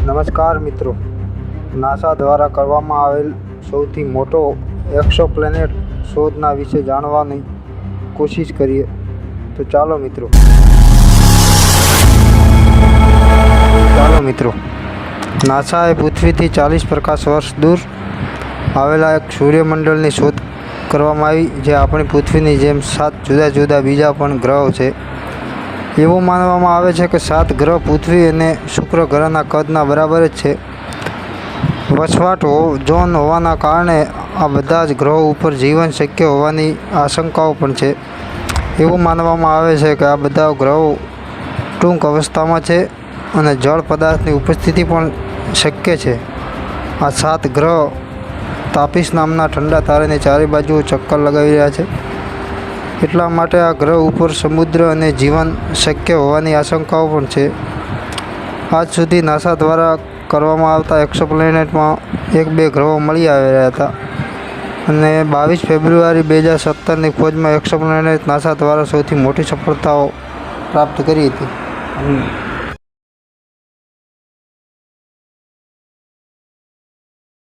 નમસ્કાર મિત્રો, નાસા દ્વારા કરવામાં આવેલ સૌથી મોટો એક્સોપ્લેનેટ શોધના વિશે જાણવાની કોશિશ કરીએ. તો ચાલો મિત્રો, નાસાએ પૃથ્વીથી 40 પ્રકાશ વર્ષ દૂર આવેલા એક સૂર્યમંડળની શોધ કરવામાં આવી, જે આપણી પૃથ્વીની જેમ 7 જુદા જુદા બીજા પણ ગ્રહો છે. એવું માનવામાં આવે છે કે 7 ગ્રહ પૃથ્વી અને શુક્ર ગ્રહના કદના બરાબર જ છે. વસવાટ ઝોન હોવાના કારણે આ બધા જ ગ્રહો ઉપર જીવન શક્ય હોવાની આશંકાઓ પણ છે. એવું માનવામાં આવે છે કે આ બધા ગ્રહો ટૂંક અવસ્થામાં છે અને જળ પદાર્થની ઉપસ્થિતિ પણ શક્ય છે. આ 7 ગ્રહ તાપીસ નામના ઠંડા તારાની ચારે બાજુ ચક્કર લગાવી રહ્યા છે. એટલા માટે આ ગ્રહ ઉપર સમુદ્ર અને જીવન શક્ય હોવાની આશંકાઓ પણ છે. આજ સુધી નાસા દ્વારા કરવામાં આવતા એક્સોપ્લેનેટમાં 1-2 ગ્રહો મળી આવ્યા હતા અને 22 ફેબ્રુઆરી 2017ની ખોજમાં એક્સોપ્લેનેટ નાસા દ્વારા સૌથી મોટી સફળતાઓ પ્રાપ્ત કરી હતી.